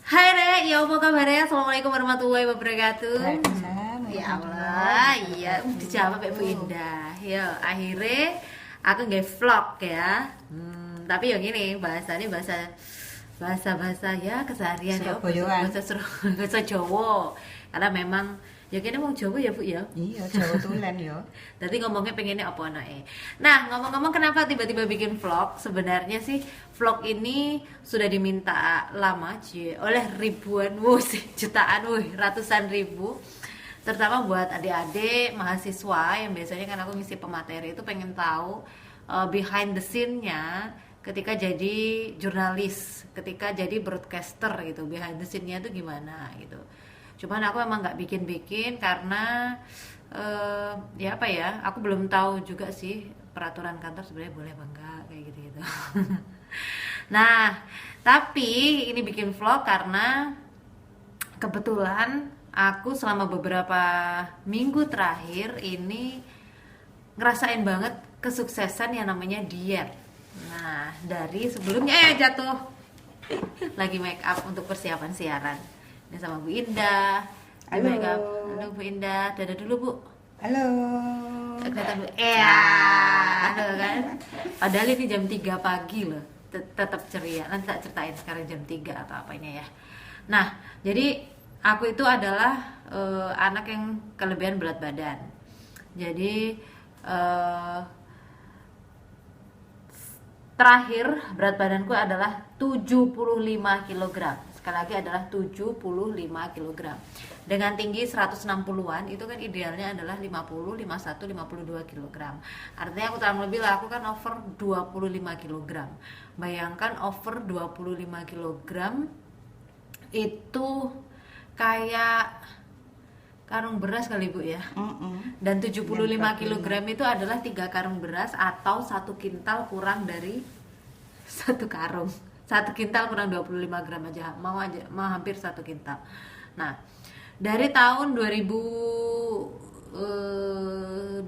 Hai Re, ya apa kabarnya? Assalamualaikum warahmatullahi wabarakatuh. Waalaikumsalam Ya warahmatullahi Allah, iya wabarakatuh. dijawab ya Bu Indah. Ya akhirnya aku nge vlog ya. Tapi yang ini bahasanya bahasa bahasa bahasa ya keseharian ya, Surabayaan. bahasa Jawa. Karena memang ya kini mau Jawa ya Bu ya. Iya, Jawa tulen yo. Tadi ngomongnya pengennya apa anaknya. Nah, ngomong-ngomong kenapa tiba-tiba bikin vlog? Sebenarnya sih vlog ini sudah diminta lama oleh ribuan, jutaan, ratusan ribu. Terutama buat adik-adik mahasiswa yang biasanya kan aku ngisi pemateri itu pengen tahu behind the scene-nya ketika jadi jurnalis, ketika jadi broadcaster gitu. Behind the scene-nya itu gimana gitu. Cuman aku emang nggak bikin-bikin karena ya apa ya, aku belum tahu juga sih peraturan kantor sebenarnya boleh apa enggak kayak gitu-gitu. Nah, tapi ini bikin vlog karena kebetulan aku selama beberapa minggu terakhir ini ngerasain banget kesuksesan yang namanya diet. Nah, dari sebelumnya jatuh lagi make up untuk persiapan siaran. Ini sama Bu Indah. Di Halo. make up. Halo Bu Indah, dadah dulu Bu. Halo. Kelihatan Bu. Ya, halo kan. Padahal ini jam 3 pagi loh. Tetap ceria. Nanti tak ceritain sekarang jam 3 atau apanya ya. Nah, jadi aku itu adalah anak yang kelebihan berat badan. Jadi terakhir berat badanku adalah 75 kg. Sekali lagi adalah 75 kg. Dengan tinggi 160-an itu kan idealnya adalah 50, 51, 52 kg. Artinya aku kurang lebih lah, aku kan over 25 kg. Bayangkan over 25 kg itu kayak karung beras kali Bu ya. Dan 75 kg itu adalah 3 karung beras atau 1 kintal kurang dari 1 karung. 1 kintal kurang 25 gram aja, mau hampir 1 kintal. Nah, dari tahun 2012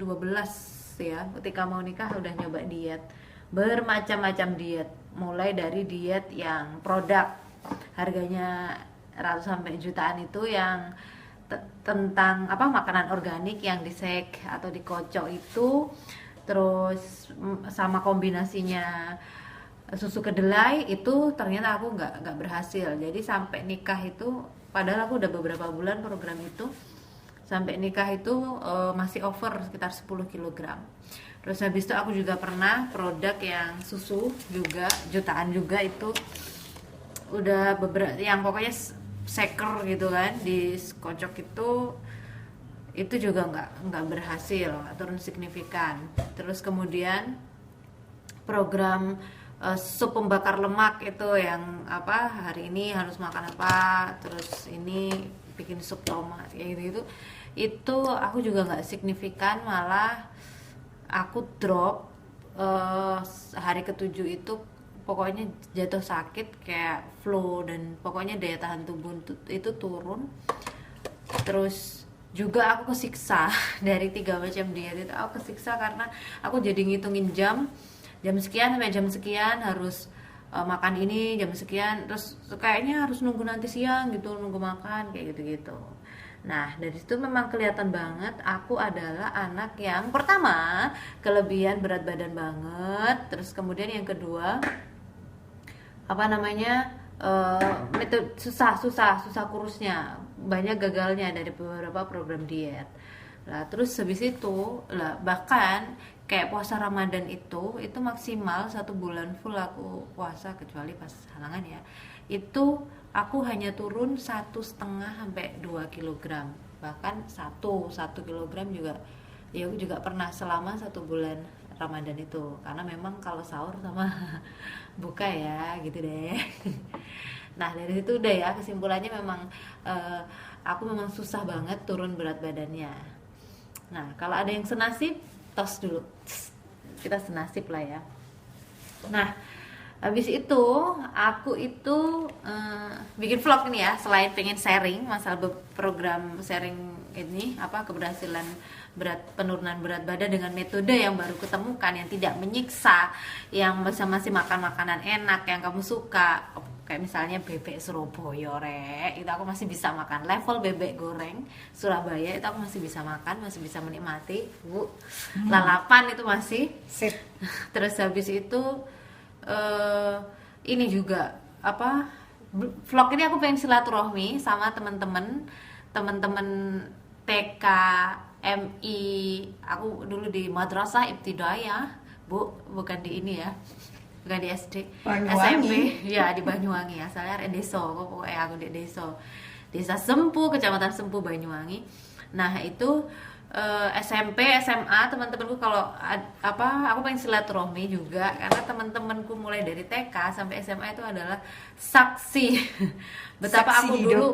ya, ketika mau nikah udah nyoba diet, bermacam-macam diet, mulai dari diet yang produk harganya ratus sampai jutaan itu yang tentang apa makanan organik yang disek atau dikocok itu, terus sama kombinasinya susu kedelai itu ternyata aku nggak berhasil. Jadi sampai nikah itu, padahal aku udah beberapa bulan program itu, sampai nikah itu masih over sekitar 10 kg. Terus habis itu aku juga pernah produk yang susu juga jutaan juga, itu udah beberapa yang pokoknya seker gitu kan, dikocok itu juga nggak berhasil, turun signifikan. Terus kemudian program sup pembakar lemak itu yang apa, hari ini harus makan apa, terus ini bikin sup tomat kayak gitu, itu aku juga nggak signifikan, malah aku drop hari ketujuh itu pokoknya jatuh sakit kayak flu, dan pokoknya daya tahan tubuh itu turun. Terus juga aku kesiksa dari 3 macam diet itu, aku kesiksa karena aku jadi ngitungin jam sekian sampai jam sekian harus makan ini, jam sekian terus kayaknya harus nunggu nanti siang gitu, nunggu makan kayak gitu-gitu. Nah, dari situ memang kelihatan banget aku adalah anak yang pertama kelebihan berat badan banget, terus kemudian yang kedua apa namanya, metode susah kurusnya, banyak gagalnya dari beberapa program diet. Nah, terus habis itu lah, bahkan kayak puasa Ramadan itu maksimal 1 bulan full aku puasa, kecuali pas halangan ya, itu aku hanya turun 1,5 sampai 2 kg, bahkan 1 kilogram juga ya, aku juga pernah selama 1 bulan Ramadan itu, karena memang kalau sahur sama buka ya gitu deh. Nah, dari situ udah ya, kesimpulannya memang aku memang susah banget turun berat badannya. Nah, kalau ada yang senasib, tos dulu, kita senasib lah ya. Nah, habis itu aku itu bikin vlog ini ya, selain pengen sharing masalah program sharing ini apa keberhasilan penurunan berat badan dengan metode yang baru ketemukan, yang tidak menyiksa, yang masih makan makanan enak yang kamu suka, kayak misalnya bebek Surabaya itu aku masih bisa makan. Level bebek goreng Surabaya itu aku masih bisa makan, masih bisa menikmati, Bu. Lalapan itu masih Sip. terus habis itu ini juga apa, vlog ini aku pengen silaturahmi sama teman-teman TK, MI. Aku dulu di Madrasah Ibtidaiyah, Bu, bukan di ini ya, bukan di SD, Banyuwangi. SMP ya, di Banyuwangi, asalnya desa, pokoknya aku di desa Sempu, Kecamatan Sempu, Banyuwangi. Nah itu SMP, SMA teman-temanku kalau aku pengen silaturahmi juga, karena teman-temanku mulai dari TK sampai SMA itu adalah saksi betapa Saksi aku hidup. dulu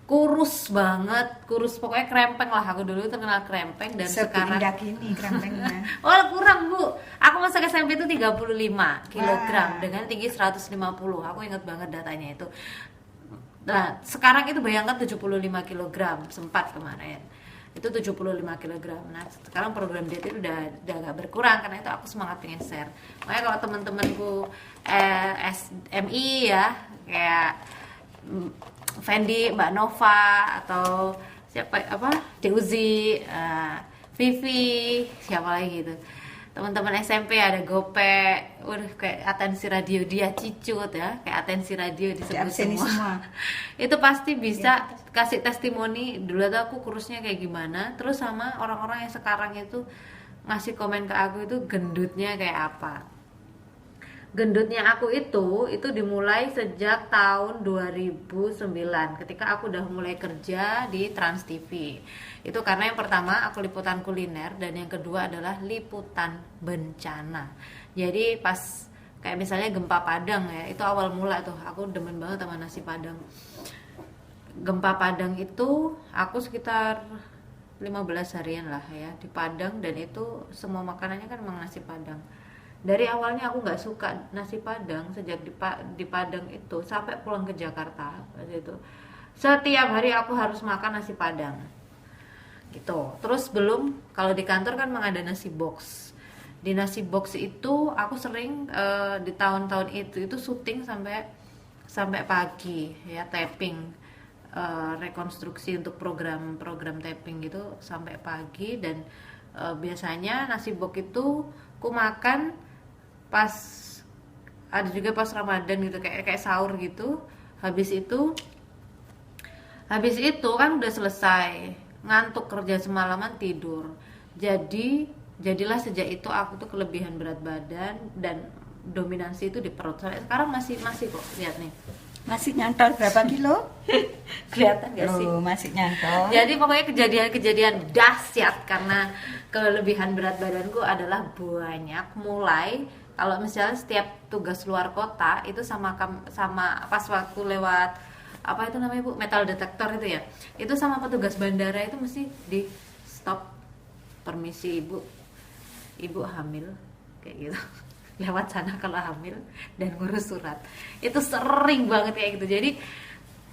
kurus banget, pokoknya krempeng lah, aku dulu terkenal krempeng. Dan sekarang Sepindah kini krempengnya. oh kurang, Bu, aku masuk SMP itu 35 kilogram Wah. dengan tinggi 150, aku ingat banget datanya itu. Nah sekarang itu bayangkan 75 kilogram, sempat kemarin itu 75 kilogram. Nah sekarang program diet itu udah agak berkurang, karena itu aku semangat pengen share. Makanya kalau teman-temanku SMI ya, kayak Fendi, Mbak Nova, atau siapa Deuzi, Vivi, siapa lagi gitu, teman-teman SMP ada Gope, udah kayak atensi radio dia Cicut ya, kayak atensi radio disebut Diabseni semua. itu pasti bisa kasih testimoni dulu tuh aku kurusnya kayak gimana, terus sama orang-orang yang sekarang itu ngasih komen ke aku itu gendutnya kayak apa. Gendutnya aku itu dimulai sejak tahun 2009 ketika aku udah mulai kerja di Trans TV. Itu karena yang pertama aku liputan kuliner, dan yang kedua adalah liputan bencana. Jadi pas kayak misalnya gempa Padang ya, itu awal mula tuh aku demen banget sama nasi Padang. Gempa Padang itu aku sekitar 15 harian lah ya di Padang, dan itu semua makanannya kan memang nasi Padang. Dari awalnya aku nggak suka nasi Padang, sejak di Padang itu sampai pulang ke Jakarta itu setiap hari aku harus makan nasi Padang gitu. Terus belum kalau di kantor kan memang ada nasi box. Di nasi box itu aku sering di tahun-tahun itu syuting sampai pagi ya, taping rekonstruksi untuk program taping gitu sampai pagi. Dan biasanya nasi box itu aku makan pas ada juga pas Ramadan gitu, kayak sahur gitu. Habis itu kan udah selesai, ngantuk kerja semalaman, tidur. Jadilah sejak itu aku tuh kelebihan berat badan dan dominansi itu di perut. Sampai sekarang masih kok, lihat nih. Masih nyantol berapa kilo? Kelihatan gak sih? Masih nyantol. Jadi pokoknya kejadian-kejadian dahsyat karena kelebihan berat badanku adalah banyak. Mulai kalau misalnya setiap tugas luar kota itu sama pas waktu lewat apa itu namanya, Bu, metal detektor itu ya, itu sama petugas bandara itu mesti di stop, permisi ibu hamil, kayak gitu. Lewat sana kalau hamil dan ngurus surat, itu sering banget kayak gitu. Jadi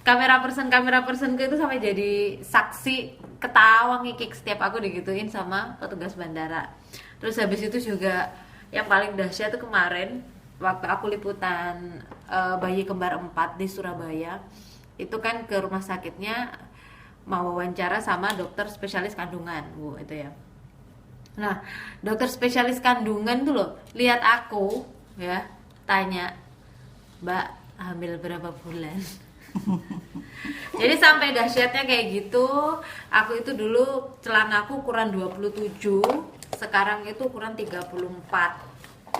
kamera personku itu sampai jadi saksi ketawa ngikik setiap aku digituin sama petugas bandara. Terus habis itu juga yang paling dahsyat tuh kemarin waktu aku liputan bayi kembar 4 di Surabaya. Itu kan ke rumah sakitnya mau wawancara sama dokter spesialis kandungan, Bu, itu ya. Nah, dokter spesialis kandungan tuh loh lihat aku ya, tanya, "Mbak, hamil berapa bulan?" Jadi sampai dahsyatnya kayak gitu. Aku itu dulu celanaku ukuran 27, sekarang itu ukuran 34.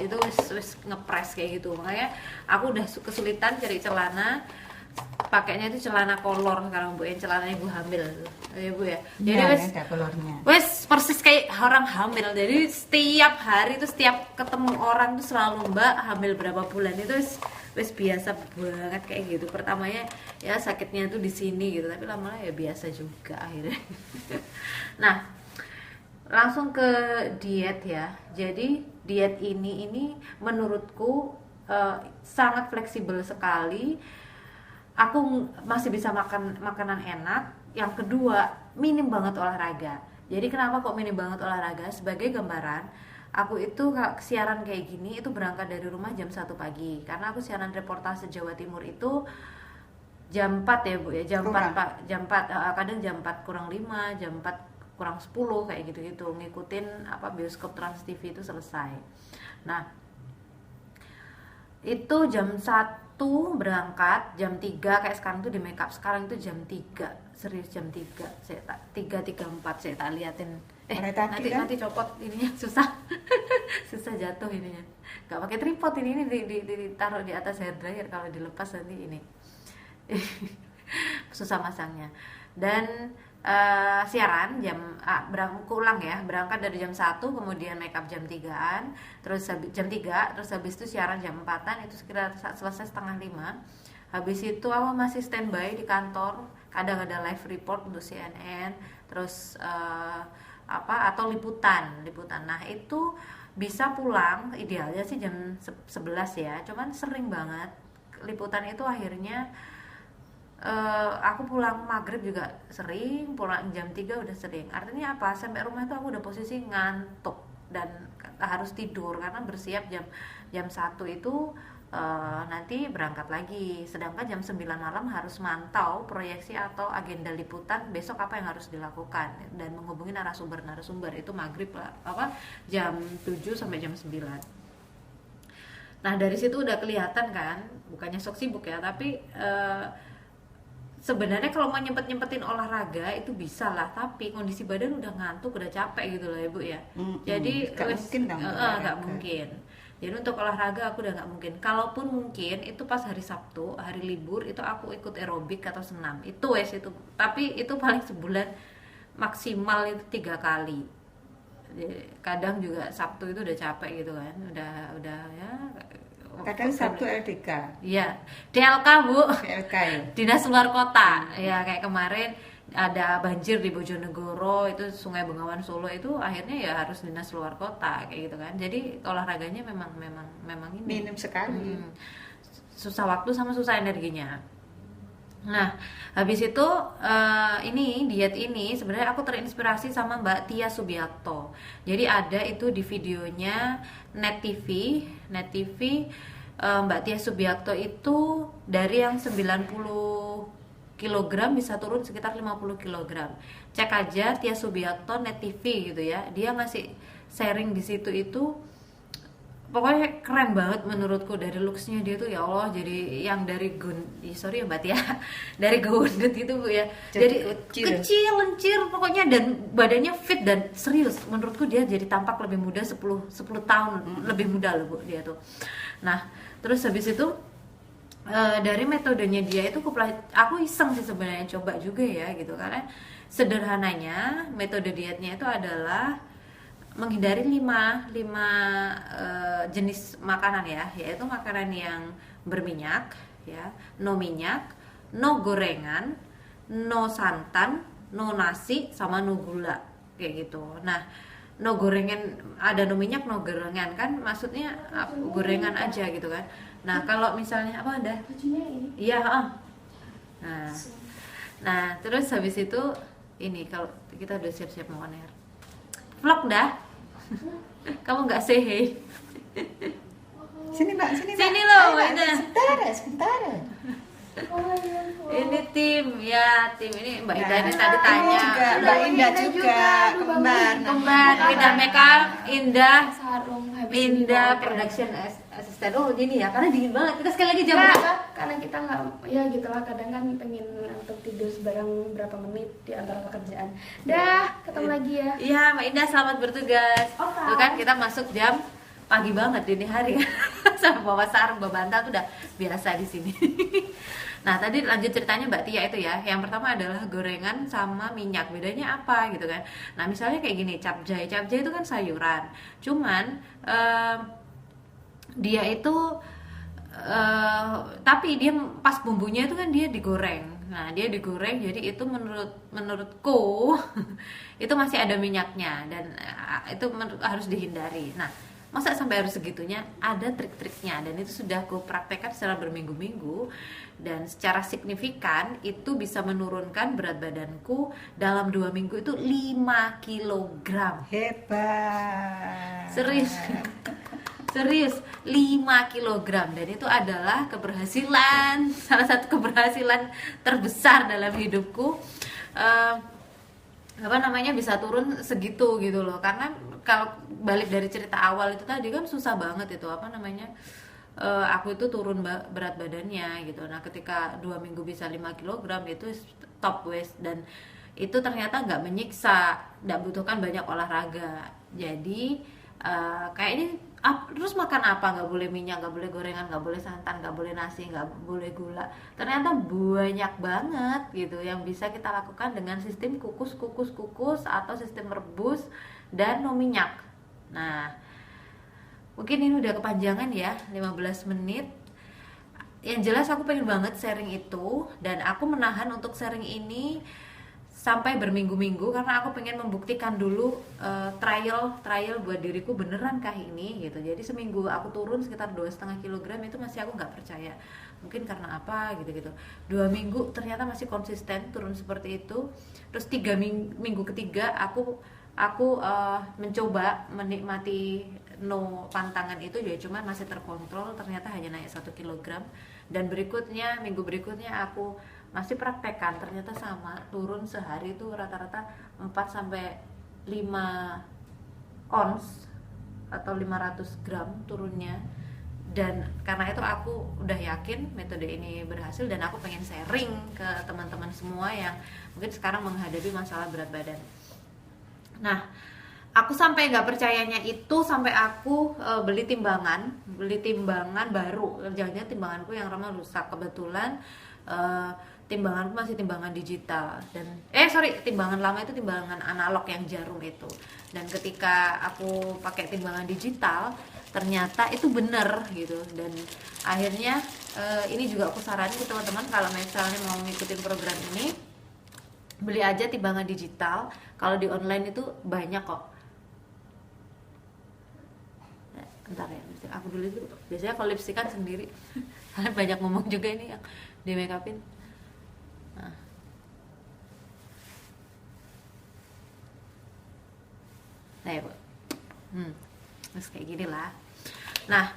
Itu wis ngepres kayak gitu. Makanya aku udah kesulitan cari celana. Pakainya itu celana kolor sekarang, Bu, yang celana ibu hamil ya, Bu ya. Jadi Ya, wis ada kolornya. wes persis kayak orang hamil. Jadi setiap hari itu, setiap ketemu orang tuh selalu, "Mbak, hamil berapa bulan?" Itu wes biasa banget kayak gitu. Pertamanya ya sakitnya tuh di sini gitu, tapi lama-lama ya biasa juga akhirnya. Nah, langsung ke diet ya. Jadi diet ini menurutku sangat fleksibel sekali. Aku masih bisa makan makanan enak yang kedua, minim banget olahraga. Jadi kenapa kok minim banget olahraga? Sebagai gambaran, aku itu siaran kayak gini itu berangkat dari rumah jam 1 pagi. Karena aku siaran reportase Jawa Timur itu jam 4 ya Bu ya, jam 4 Pak, jam 4 kadang jam 4 kurang 5, jam 4 kurang 10 kayak gitu-gitu, ngikutin apa bioskop Trans TV itu selesai. Nah, itu jam 1 berangkat, jam 3 kayak sekarang tuh di makeup sekarang itu jam 3, serius jam 3. Saya tak 3.34 saya tak liatin. Nanti copot ininya susah. Susah jatuh ininya. Gak pakai tripod ini ditaruh di atas hair dryer, kalau dilepas nanti ini. Susah masangnya. Dan siaran berangkat dari jam 1, kemudian makeup jam 3-an, terus jam 3, terus habis itu siaran jam 4-an, itu sekitar selesai setengah 5. Habis itu aku masih standby di kantor, kadang ada live report untuk CNN, terus atau liputan. Nah, itu bisa pulang idealnya sih jam 11 ya. Cuman sering banget liputan itu akhirnya aku pulang maghrib juga sering, pulang jam 3 udah sering. Artinya apa? Sampai rumah itu aku udah posisi ngantuk dan harus tidur karena bersiap jam 1 itu nanti berangkat lagi. Sedangkan jam 9 malam harus mantau proyeksi atau agenda liputan besok apa yang harus dilakukan dan menghubungi narasumber itu maghrib jam 7 sampai jam 9. Nah, dari situ udah kelihatan kan, bukannya sok sibuk ya, tapi sebenarnya kalau mau nyempetin olahraga itu bisa lah, tapi kondisi badan udah ngantuk, udah capek gitu loh ya Bu ya. Jadi nggak mungkin. Jadi untuk olahraga aku udah nggak mungkin. Kalaupun mungkin itu pas hari Sabtu, hari libur itu aku ikut aerobik atau senam. Itu tapi itu paling sebulan maksimal itu 3 kali. Kadang juga Sabtu itu udah capek gitu kan, udah ya. Kadang Sabtu LDK. Iya, DLK Bu. DLK ya. Dinas luar kota. Ya kayak kemarin ada banjir di Bojonegoro, itu Sungai Bengawan Solo, itu akhirnya ya harus dinas luar kota kayak gitu kan. Jadi olahraganya memang ini minim sekali. Susah waktu sama susah energinya. Nah, habis itu diet ini sebenarnya aku terinspirasi sama Mbak Tia Subiakto. Jadi ada itu di videonya Net TV, Mbak Tia Subiakto itu dari yang 90 kg bisa turun sekitar 50 kg. Cek aja Tia Subiakto Net TV gitu ya. Dia ngasih sharing di situ itu pokoknya keren banget menurutku. Dari looksnya dia tuh ya Allah, jadi yang dari sorry ya Mbak Tia, dari gundet gitu Bu ya, jadi kecil lencir pokoknya, dan badannya fit dan serius. Menurutku dia jadi tampak lebih muda 10 tahun lebih muda loh Bu dia tuh. Nah, terus habis itu dari metodenya dia itu aku iseng sih sebenarnya, coba juga ya gitu, karena sederhananya metode dietnya itu adalah menghindari 5 jenis makanan ya, yaitu makanan yang berminyak ya, no minyak, no gorengan, no santan, no nasi, sama no gula kayak gitu. Nah, no gorengan, ada no minyak, no gorengan kan, maksudnya gorengan aja gitu kan. Nah, kalau misalnya apa ada? Iya, Nah, terus habis itu ini kalau kita udah siap-siap mau on air. Vlog dah. Kamu nggak say hey? Sini Mbak, sini loh, sebentar. Ini tim ini Mbak Indah ini tadi tanya. Mbak Indah juga kembar Indah Makeup, Indah sarung, Indah Production Assistant. Oh gini ya, karena dingin banget. Kita sekali lagi jam berapa? Karena kita nggak, ya gitulah, kadang kan pengen untuk tidur sebarang berapa menit di antara pekerjaan. Ketemu lagi ya. Iya Mbak Indah, selamat bertugas. Tuh kan kita masuk jam pagi banget, dini hari sama bawa sarung, bawa bantal tuh udah biasa di sini. Nah, tadi lanjut ceritanya Mbak Tia itu ya. Yang pertama adalah gorengan sama minyak. Bedanya apa gitu kan. Nah, misalnya kayak gini, capcay. Capcay itu kan sayuran. Cuman dia itu tapi dia pas bumbunya itu kan dia digoreng. Nah, dia digoreng, jadi itu menurutku itu masih ada minyaknya, dan itu harus dihindari. Nah, masa sampai harus segitunya? Ada trik-triknya, dan itu sudah aku praktekkan secara berminggu-minggu, dan secara signifikan itu bisa menurunkan berat badanku dalam 2 minggu itu 5 kilogram. Hebat. Serius. Serius, 5 kilogram, dan itu adalah keberhasilan, salah satu keberhasilan terbesar dalam hidupku. Bisa turun segitu gitu loh. Karena kalau balik dari cerita awal itu tadi kan susah banget itu aku itu turun berat badannya gitu. Nah, ketika 2 minggu bisa 5 kilogram itu top waist, dan itu ternyata nggak menyiksa, nggak butuhkan banyak olahraga. Jadi kayaknya terus makan apa, nggak boleh minyak, nggak boleh gorengan, nggak boleh santan, nggak boleh nasi, nggak boleh gula. Ternyata banyak banget gitu yang bisa kita lakukan dengan sistem kukus atau sistem rebus dan no minyak. Nah, mungkin ini udah kepanjangan ya, 15 menit. Yang jelas aku pengen banget sharing itu, dan aku menahan untuk sharing ini sampai berminggu-minggu karena aku pengen membuktikan dulu trial buat diriku, beneran kah ini gitu. Jadi seminggu aku turun sekitar 2,5 kilogram itu masih aku nggak percaya, mungkin karena apa gitu. 2 minggu ternyata masih konsisten turun seperti itu. Terus 3 minggu ketiga aku mencoba menikmati no pantangan itu, ya cuman masih terkontrol, ternyata hanya naik 1 kilogram. Dan minggu berikutnya aku masih praktekkan, ternyata sama, turun sehari itu rata-rata 4-5 ons atau 500 gram turunnya. Dan karena itu aku udah yakin metode ini berhasil, dan aku pengen sharing ke teman-teman semua yang mungkin sekarang menghadapi masalah berat badan. Nah, aku sampai nggak percayanya itu sampai aku beli timbangan baru. Jangan-jangan timbanganku yang lama rusak. Kebetulan timbanganku masih timbangan digital, dan timbangan lama itu timbangan analog yang jarum itu. Dan ketika aku pakai timbangan digital, ternyata itu bener gitu. Dan akhirnya ini juga aku saranin ke teman-teman, kalau misalnya mau ngikutin program ini, beli aja timbangan digital. Kalau di online itu banyak kok. Bentar ya, aku dulu itu biasanya kalau lipstikan sendiri banyak ngomong juga ini yang di make upin. Nah ya Bu, terus kayak gini lah. Nah,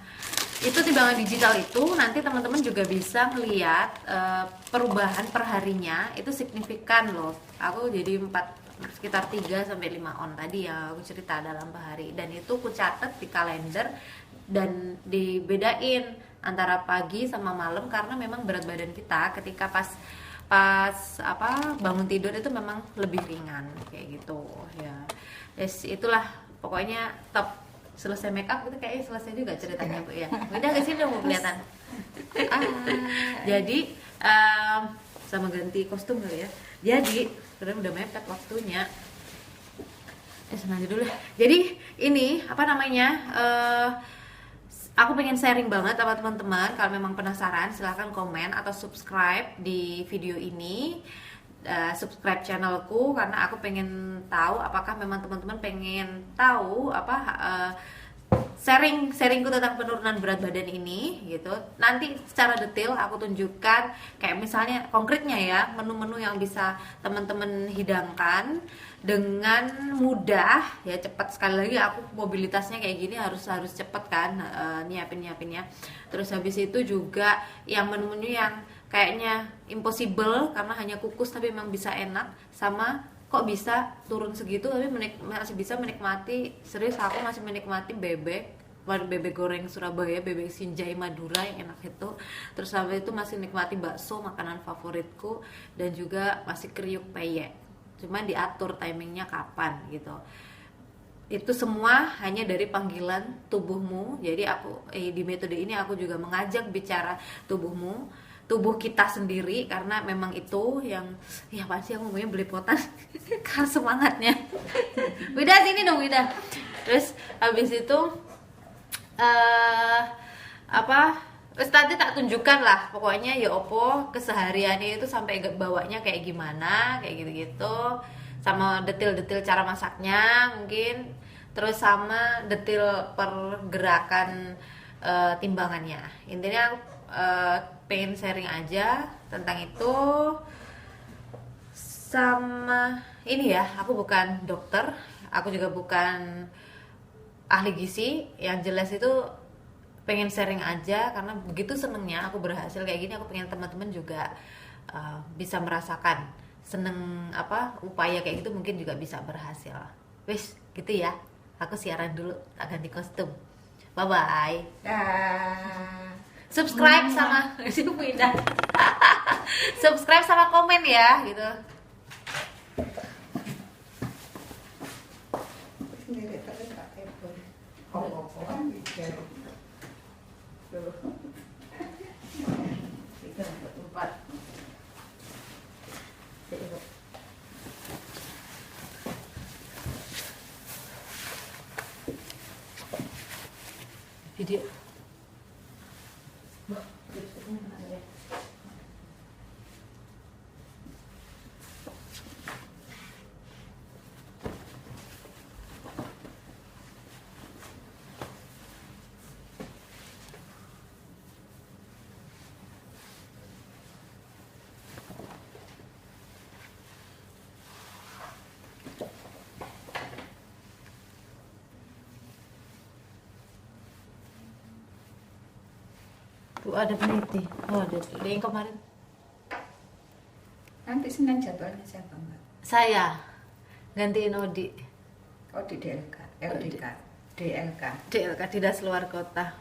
itu timbangan digital itu nanti teman-teman juga bisa melihat perubahan perharinya itu signifikan loh. Aku jadi sekitar 3-5 on tadi ya aku cerita dalam per-hari, dan itu aku catat di kalender dan dibedain antara pagi sama malam, karena memang berat badan kita ketika pas bangun tidur itu memang lebih ringan kayak gitu ya. Yes, itulah pokoknya top. Selesai make up itu kayaknya selesai juga ceritanya Bu ya. Udah gak sih, udah mau kelihatan. Jadi sama ganti kostum kali ya. Jadi udah mepet waktunya. Senang dulu lah. Jadi ini aku pengen sharing banget sama teman-teman. Kalau memang penasaran silahkan komen atau subscribe di video ini. Subscribe channelku karena aku pengen tahu apakah memang teman-teman pengen tahu sharingku tentang penurunan berat badan ini gitu. Nanti secara detail aku tunjukkan kayak misalnya konkretnya ya, menu-menu yang bisa teman-teman hidangkan dengan mudah ya, cepat. Sekali lagi aku mobilitasnya kayak gini harus cepat kan nyiapinnya. Terus habis itu juga yang menu-menu yang kayaknya impossible karena hanya kukus tapi memang bisa enak, sama kok bisa turun segitu tapi masih bisa menikmati. Serius, aku masih menikmati bebek goreng Surabaya, bebek Sinjai Madura yang enak itu. Terus sampai itu masih nikmati bakso, makanan favoritku, dan juga masih kriuk peyek. Cuman diatur timingnya kapan gitu. Itu semua hanya dari panggilan tubuhmu. Jadi di metode ini aku juga mengajak bicara tubuh kita sendiri, karena memang itu yang ya pasti aku ngomongnya belepotan karena semangatnya. Udah sini dong, udah. Terus habis itu terus nanti tak tunjukkan lah pokoknya ya opo kesehariannya itu sampai bawanya kayak gimana, kayak gitu-gitu, sama detail-detail cara masaknya mungkin. terus sama detil pergerakan timbangannya. Intinya aku pengen sharing aja tentang itu. Sama ini ya, aku bukan dokter, aku juga bukan ahli gizi. Yang jelas itu pengen sharing aja karena begitu senengnya aku berhasil kayak gini. Aku pengen teman-teman juga bisa merasakan seneng upaya kayak gitu, mungkin juga bisa berhasil. Wis gitu ya, aku siaran dulu, tak ganti kostum. Bye bye. Dah. Subscribe sama subscribe sama komen ya gitu. Sendiri terus tak telepon. Kok-kokan bicara. Tuh. 3, 4. Video. Tuh ada peneliti. Oh, ada yang kemarin. Nanti Senin jadwalnya siapa, Mbak? Saya gantiin Odi. Oh, di DLK. LDK. DLK. DLK, Dinas Luar Kota.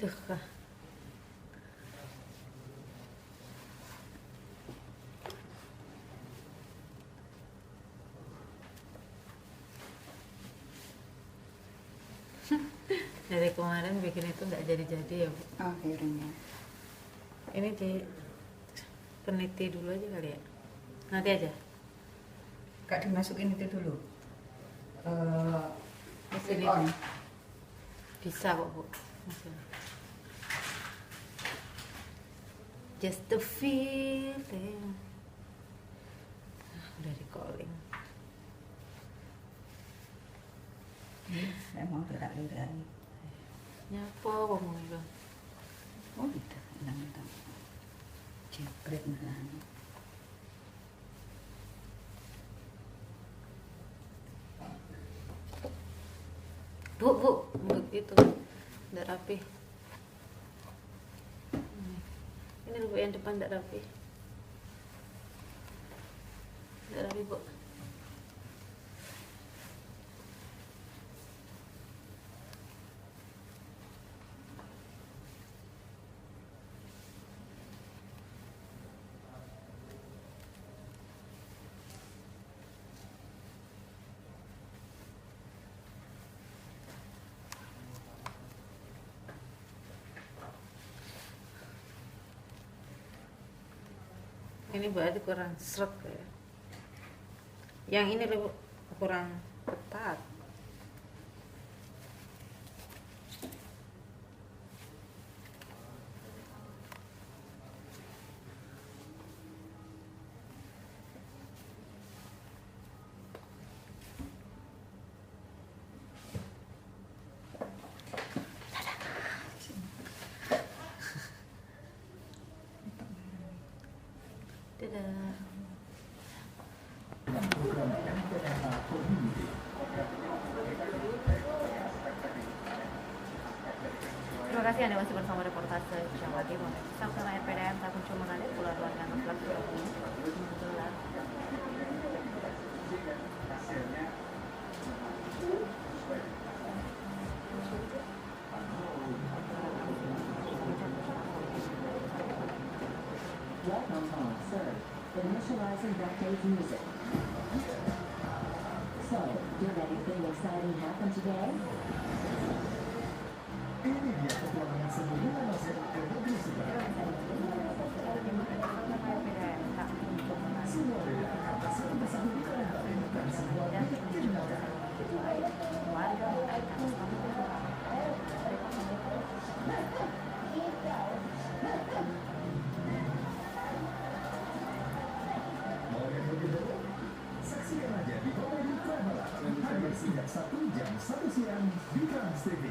Tuh kah. Dari kemarin bikin itu nggak jadi-jadi ya Bu. Oh, akhirnya. Ini di peneliti dulu aja kali ya. Nanti aja. Gak dimasukin itu dulu. Mesin Ini. on. Bisa kok Bu. Bisa. Just the feeling. Udah di calling. Saya mau berak-berak. Nyapa ngomong itu. Oh, tidak. Hilang-hilang. Jepret malah. Bu, itu nggak rapi. Ini Bu yang depan nggak rapi. Nggak rapi Bu. Ini berarti kurang srek ya. Yang ini lebih kurang ketat. Dadah. Terima kasih Anda masih bersama reportase Jawa Timur. Saksana RPDM Takun Cumanganit Pulau Luar Gangan Plak Surabaya. Welcome home, sir. Initializing that day's music. So, did anything exciting happen today? Ini dia petualangan sebelum masuk ke Indonesia. Semua dari atas sebesar bukan dan semua titik final. setiap Sabtu jam 1 siang di Trans TV.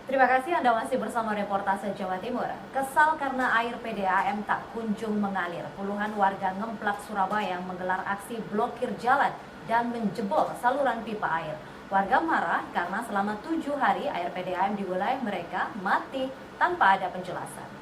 Terima kasih Anda masih bersama Reportase Jawa Timur. Kesal karena air PDAM tak kunjung mengalir, puluhan warga Ngemplak Surabaya menggelar aksi blokir jalan dan menjebol saluran pipa air. Warga marah karena selama 7 hari air PDAM di wilayah mereka mati tanpa ada penjelasan.